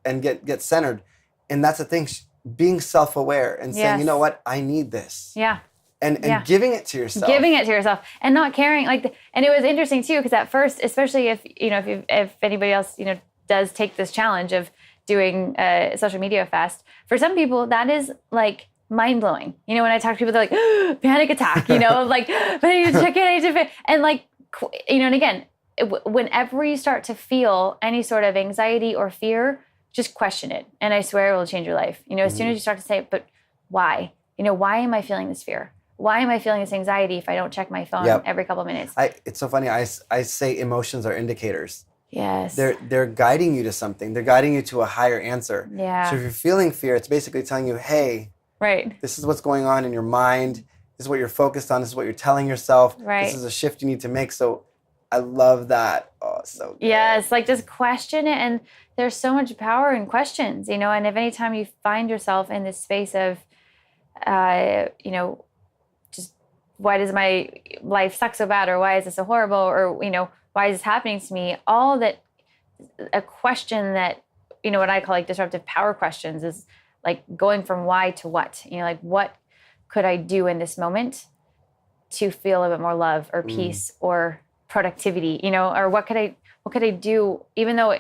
and get centered. And that's the thing, being self-aware and saying, you know what, I need this. Yeah. And giving it to yourself. Giving it to yourself and not caring. And it was interesting too, because at first, especially if anybody else, does take this challenge of doing a social media fast, for some people that is like mind-blowing. When I talk to people, they're like, panic attack, like, but I need to check it, and like, and again, whenever you start to feel any sort of anxiety or fear, just question it. And I swear it will change your life. As soon as you start to say, but why? Why am I feeling this fear? Why am I feeling this anxiety if I don't check my phone every couple of minutes? It's so funny. I say emotions are indicators. Yes. They're guiding you to something. They're guiding you to a higher answer. Yeah. So if you're feeling fear, it's basically telling you, hey, this is what's going on in your mind. This is what you're focused on. This is what you're telling yourself. Right. This is a shift you need to make. So I love that. Oh, so good. Yes, like just question it. And there's so much power in questions, and if anytime you find yourself in this space of, just why does my life suck so bad? Or why is this so horrible? Or, why is this happening to me? All that, a question that, what I call like disruptive power questions is like going from why to what, like what could I do in this moment to feel a bit more love or peace or productivity, or what could I do, even though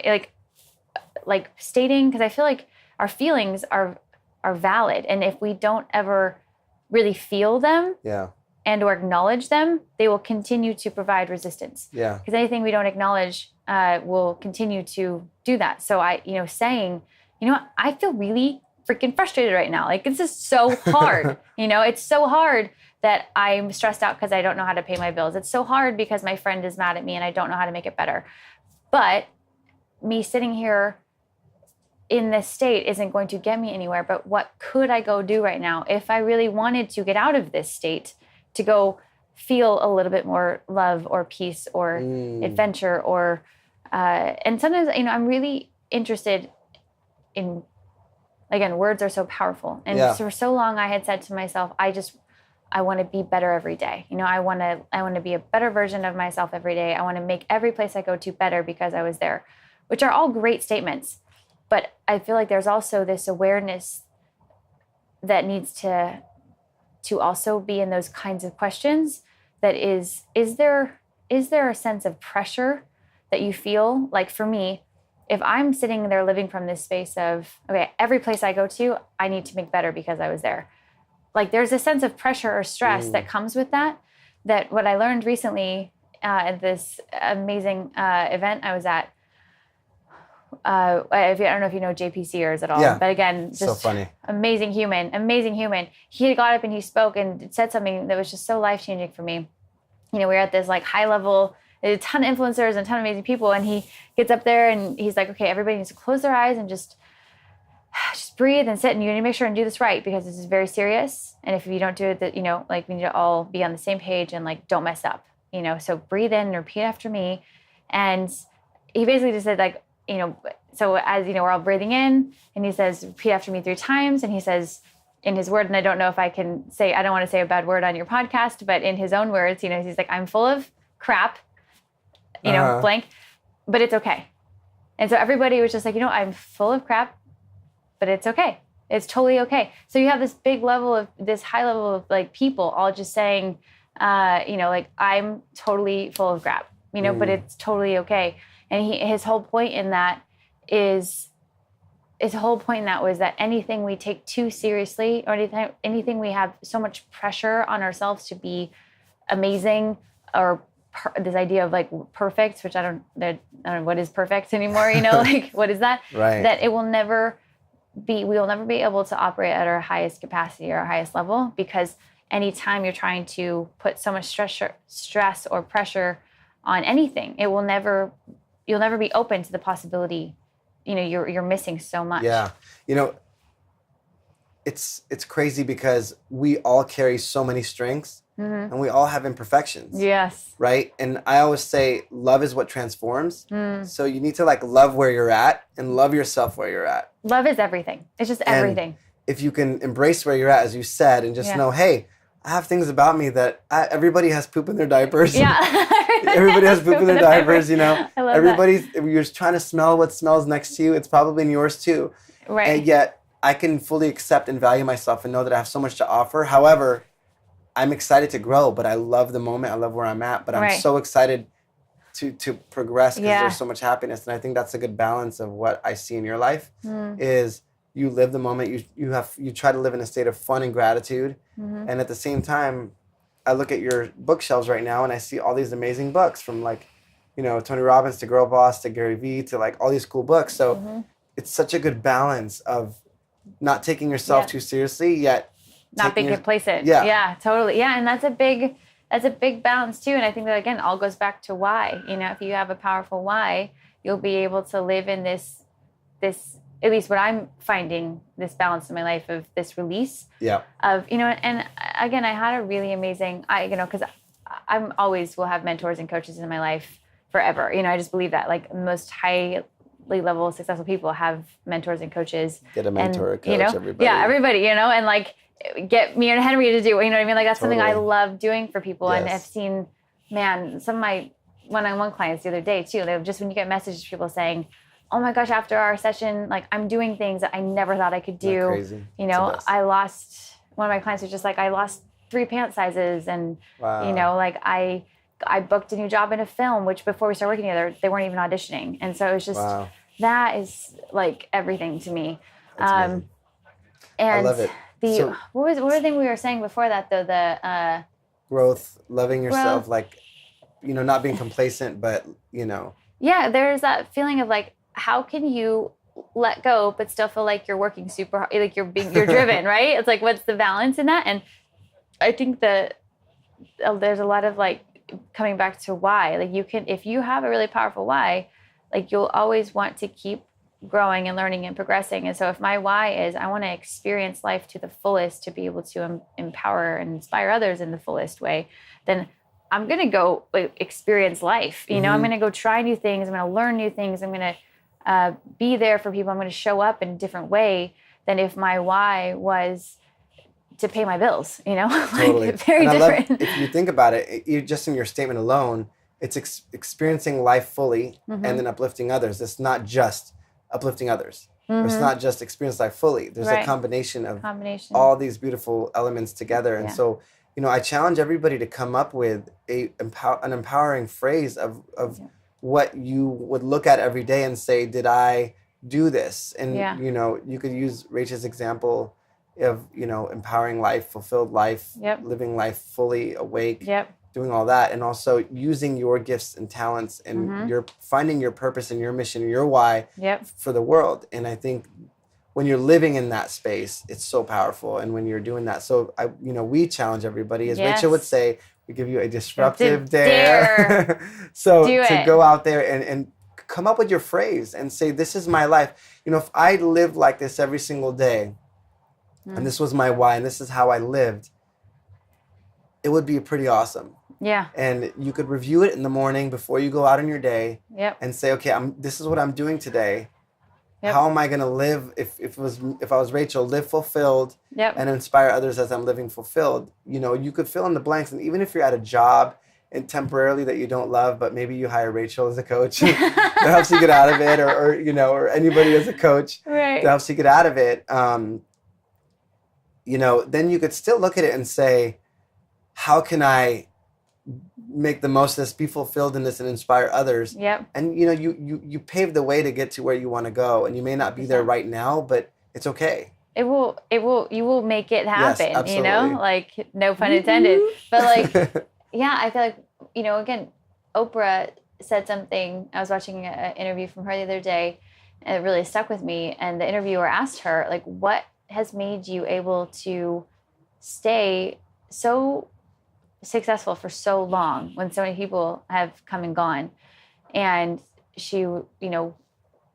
like stating, because I feel like our feelings are valid. And if we don't ever really feel them and or acknowledge them, they will continue to provide resistance. Yeah. Because anything we don't acknowledge will continue to do that. So saying, I feel really freaking frustrated right now. Like, this is so hard. It's so hard that I'm stressed out because I don't know how to pay my bills. It's so hard because my friend is mad at me and I don't know how to make it better. But me sitting here in this state isn't going to get me anywhere. But what could I go do right now if I really wanted to get out of this state, to go feel a little bit more love or peace or adventure or, and sometimes, I'm really interested in, again, words are so powerful. And for so long I had said to myself, I want to be better every day. I want to be a better version of myself every day. I want to make every place I go to better because I was there, which are all great statements. But I feel like there's also this awareness that needs to also be in those kinds of questions. That is there a sense of pressure that you feel? Like for me, if I'm sitting there living from this space of, okay, every place I go to, I need to make better because I was there. Like there's a sense of pressure or stress that comes with that what I learned recently at this amazing event I was at. I don't know if you know JP Sears at all, but again, just so funny. Amazing human. He got up and he spoke and said something that was just so life-changing for me. We're at this like high level, a ton of influencers and a ton of amazing people. And he gets up there and he's like, okay, everybody needs to close their eyes and just breathe and sit, and you need to make sure and do this right because this is very serious. And if you don't do it, that, like we need to all be on the same page and like, don't mess up, so breathe in and repeat after me. And he basically just said like, so as we're all breathing in and he says, repeat after me 3 times. And he says in his word, and I don't know if I don't want to say a bad word on your podcast, but in his own words, he's like, I'm full of crap, blank, but it's okay. And so everybody was just like, I'm full of crap, but it's okay. It's totally okay. So you have this high level of like people all just saying, like I'm totally full of crap, but it's totally okay. And his whole point in that was that anything we take too seriously or anything we have so much pressure on ourselves to be amazing or this idea of like perfect, which I don't know what is perfect anymore, like what is that? Right. That we will never be able to operate at our highest capacity or our highest level because anytime you're trying to put so much stress or pressure on anything, you'll never be open to the possibility, you're missing so much. Yeah. It's crazy because we all carry so many strengths and we all have imperfections. Yes. Right? And I always say love is what transforms. So you need to love where you're at and love yourself where you're at. Love is everything. It's just everything. And if you can embrace where you're at, as you said, and just know, hey, I have things about me that everybody has poop in their diapers. Yeah. Everybody has poop in their diapers, I love everybody's, that. You're trying to smell what smells next to you. It's probably in yours too. Right. And yet I can fully accept and value myself and know that I have so much to offer. However, I'm excited to grow, but I love the moment. I love where I'm at, but I'm so excited to progress because there's so much happiness. And I think that's a good balance of what I see in your life is you live the moment. You try to live in a state of fun and gratitude. And at the same time, I look at your bookshelves right now and I see all these amazing books from Tony Robbins to Girl Boss to Gary Vee to all these cool books. So it's such a good balance of not taking yourself too seriously, yet not being complacent. Yeah, totally. Yeah, and that's a big balance too. And I think that again all goes back to why. If you have a powerful why, you'll be able to live in this at least what I'm finding, this balance in my life of this release. Yeah. Of and again, I had a really amazing because I'm always will have mentors and coaches in my life forever. I just believe that most highly level successful people have mentors and coaches. Get a mentor, a coach, everybody. Yeah, everybody, and get me and Henry to do, what I mean? That's something I love doing for people. Yes. And I've seen, some of my one-on-one clients the other day too, when you get messages from people saying, oh my gosh, after our session, I I'm doing things that I never thought I could do. Crazy. I lost, one of my clients was just I lost 3 pant sizes and, I booked a new job in a film, which before we started working together, they weren't even auditioning. And so it was just, that is everything to me. And I love it. What was the thing we were saying before that though? The growth, loving yourself, not being complacent, but Yeah, there's that feeling of how can you let go but still feel like you're working super hard, you're driven, right? It's what's the balance in that? And I think that there's a lot of coming back to why. You can, if you have a really powerful why, you'll always want to keep growing and learning and progressing. And so if my why is I want to experience life to the fullest, to be able to empower and inspire others in the fullest way, then I'm going to go experience life. I'm going to go try new things. I'm going to learn new things. I'm going to be there for people. I'm going to show up in a different way than if my why was to pay my bills, Totally. Very and different. I love, if you think about it, you just in your statement alone, it's experiencing life fully and then uplifting others. It's not just uplifting others. It's not just experience life fully. There's a combination of all these beautiful elements together. And so, I challenge everybody to come up with an empowering phrase of what you would look at every day and say, did I do this? And, you could use Rachel's example of, empowering life, fulfilled life, living life fully awake, doing all that. And also using your gifts and talents and you're finding your purpose and your mission, your why for the world. And I think when you're living in that space, it's so powerful. And when you're doing that, so we challenge everybody, as Rachel would say, we give you a disruptive dare. So to go out there and come up with your phrase and say, this is my life. If I lived like this every single day, and this was my why, and this is how I lived, it would be pretty awesome. Yeah. And you could review it in the morning before you go out in your day and say, okay, this is what I'm doing today. How am I going to live if I was Rachel, live fulfilled and inspire others as I'm living fulfilled? You could fill in the blanks. And even if you're at a job and temporarily that you don't love, but maybe you hire Rachel as a coach that helps you get out of it, or anybody as a coach that helps you get out of it. Then you could still look at it and say, how can I make the most of this, be fulfilled in this, and inspire others? And you pave the way to get to where you want to go, and you may not be there right now, but it's okay. You will make it happen. Yes, absolutely. No pun intended. But I feel again, Oprah said something. I was watching an interview from her the other day, and it really stuck with me. And the interviewer asked her, what has made you able to stay so successful for so long when so many people have come and gone. And she, you know,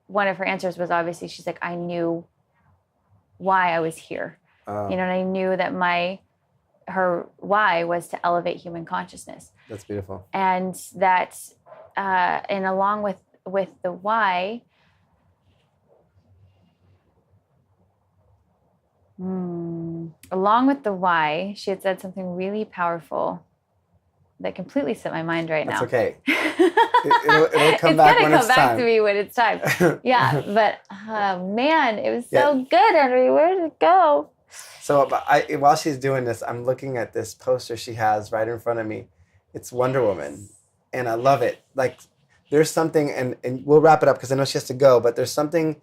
one of her answers was obviously, she's like, I knew why I was here. You know, and I knew that her why was to elevate human consciousness. That's beautiful. And that, and along with the why, she had said something really powerful that completely slipped my mind right now. That's okay. It'll come back when it's time. It's gonna come back to me when it's time. Yeah, but man, it was so good, Henry. Where did it go? So while she's doing this, I'm looking at this poster she has right in front of me. It's Wonder Woman, and I love it. Like, there's something, and we'll wrap it up because I know she has to go, but there's something,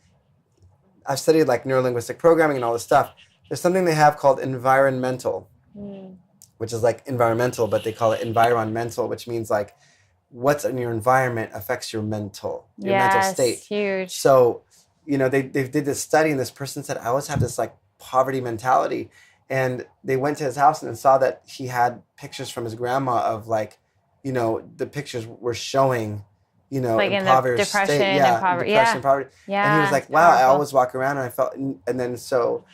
I've studied like neurolinguistic programming and all this stuff. There's something they have called environmental, which is like environmental, but they call it environmental, which means like what's in your environment affects your mental state. Huge. So, you know, they did this study, and this person said, I always have this like poverty mentality. And they went to his house and saw that he had pictures from his grandma of like, you know, the pictures were showing, you know, like impoverished in the depression state. and poverty. Depression, poverty. Yeah. And he was like, wow, powerful. I always walk around and I felt, and then so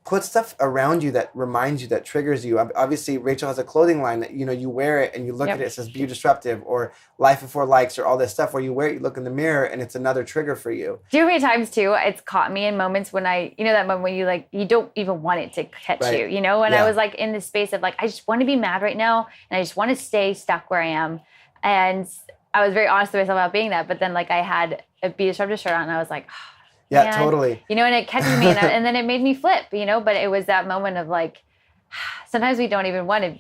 put stuff around you that reminds you, that triggers you. Obviously, Rachel has a clothing line that, you know, you wear it and you look at it, it says Be Disruptive or Life Before Likes or all this stuff where you wear it, you look in the mirror and it's another trigger for you. Do you know how many times too, it's caught me in moments when you know that moment when you like, you don't even want it to catch you, you know? And I was like in this space of like, I just want to be mad right now and I just want to stay stuck where I am. And I was very honest with myself about being that, but then like I had a Be Disruptive shirt on and I was like, oh, yeah, man. Totally. You know, and it catches me and then it made me flip, you know, but it was that moment of like, sometimes we don't even want to,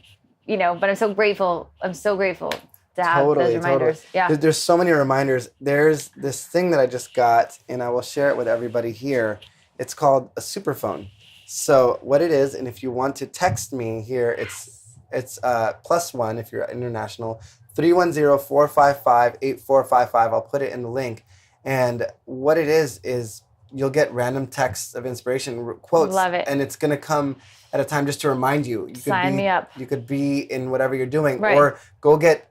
you know, but I'm so grateful to have those reminders. Totally. Yeah. There's so many reminders. There's this thing that I just got, and I will share it with everybody here. It's called a superphone. So what it is, and if you want to text me here, it's +1 if you're international, 310-455-8455. I'll put it in the link. And what it is you'll get random texts of inspiration, quotes. Love it. And it's going to come at a time just to remind you. Sign me up. You could be in whatever you're doing. Right. Or go get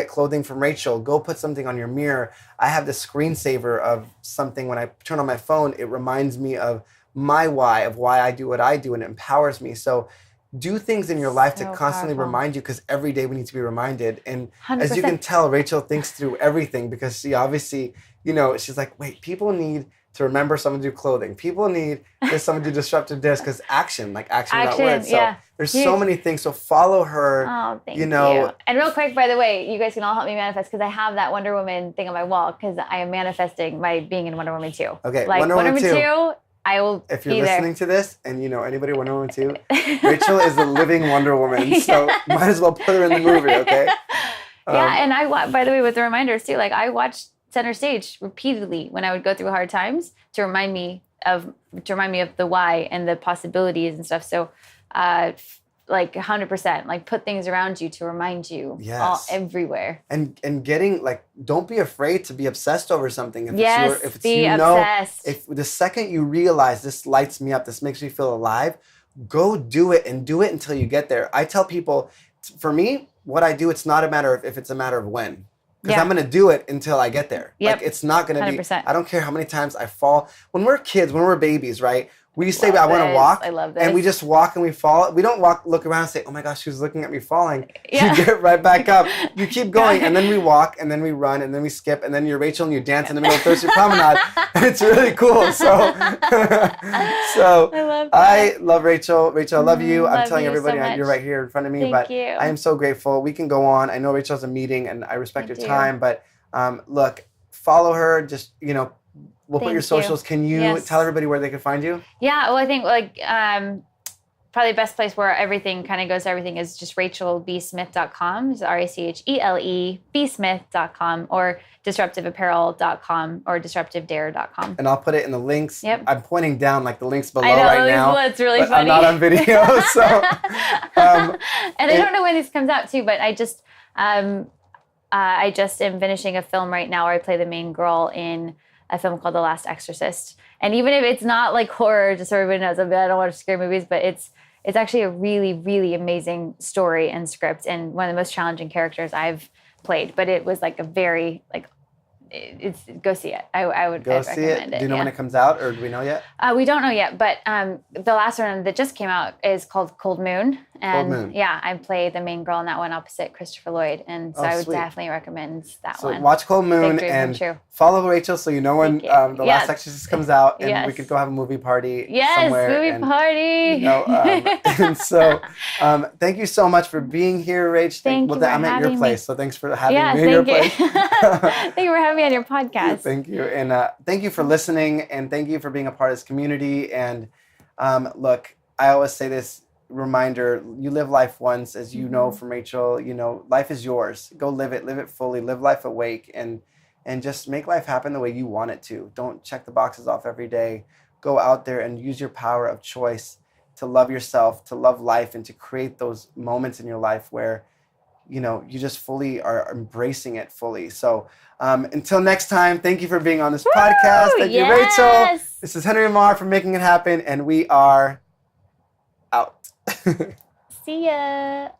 clothing from Rachel. Go put something on your mirror. I have the screensaver of something when I turn on my phone. It reminds me of my why, of why I do what I do, and it empowers me. So do things in your life to constantly remind you, because every day we need to be reminded. And 100%. As you can tell, Rachel thinks through everything, because she obviously, you know, she's like, wait, people need to remember someone to do clothing. People need someone to do disruptive this, because action without words. So there's so many things. So follow her. Oh, thank you. Know. And real quick, by the way, you guys can all help me manifest, because I have that Wonder Woman thing on my wall, because I am manifesting by being in Wonder Woman 2. Okay, like Wonder Woman 2. I will If you're listening to this and you know anybody Wonder Woman 2, Rachel is a living Wonder Woman, so might as well put her in the movie, okay? And by the way, with the reminders too, like I watched Center Stage repeatedly when I would go through hard times to remind me of the why and the possibilities and stuff. So, like 100%, like put things around you to remind you, all everywhere. And getting like, don't be afraid to be obsessed over something. If it's be obsessed. If the second you realize this lights me up, this makes me feel alive, go do it, and do it until you get there. I tell people, for me, what I do, it's not a matter of if, it's a matter of when. Because I'm going to do it until I get there. Yep. Like, it's not going to be, 100%. I don't care how many times I fall. When we're kids, when we're babies, right? We say, I want to walk. I love this. And we just walk and we fall. We don't look around and say, oh my gosh, she was looking at me falling. Yeah. You get right back up. You keep going. And then we walk, and then we run, and then we skip, and then you're Rachel and you dance in the middle of Thirsty Promenade. And it's really cool. So I love Rachel. Rachel, I love you. I'm telling everybody you're right here in front of me. Thank you. I am so grateful. We can go on. I know Rachel has a meeting, and I respect your time. But look, follow her. Just, you know, we'll put your socials. Can you tell everybody where they can find you? Yeah, well, I think probably the best place where everything kind of goes to everything is just rachelebsmith.com. It's RACHELE bsmith.com, or disruptiveapparel.com, or disruptivedare.com. And I'll put it in the links. Yep. I'm pointing down like the links below right now. It's really funny. I'm not on video, so. And I don't know when this comes out too, but I just am finishing a film right now where I play the main girl in a film called The Last Exorcist. And even if it's not like horror, just so everybody knows, I don't watch scary movies, but it's actually a really, really amazing story and script, and one of the most challenging characters I've played. But it was like a very like, it's go see it. I'd recommend it. Do you know when it comes out, or do we know yet? We don't know yet, but the last one that just came out is called Cold Moon. And Cold Moon. Yeah, I play the main girl in that one opposite Christopher Lloyd. And so I would definitely recommend that one. So watch Cold Moon and follow Rachel so you know when the Last Exorcist comes out, and we could go have a movie party somewhere. Yes, movie party. You know, and so thank you so much for being here, Rach. Thank you for I'm at your having place, me. So thanks for having me at your place. Thank you for having me on your podcast. Thank you. And thank you for listening, and thank you for being a part of this community. And look, I always say this reminder, you live life once, as you know from Rachel, you know, life is yours. Go live it fully, live life awake, and just make life happen the way you want it to. Don't check the boxes off every day. Go out there and use your power of choice to love yourself, to love life, and to create those moments in your life where, you know, you just fully are embracing it fully. So until next time, thank you for being on this podcast. Thank you, Rachel. This is Henry Ammar from Making It Happen, and we are out. See ya.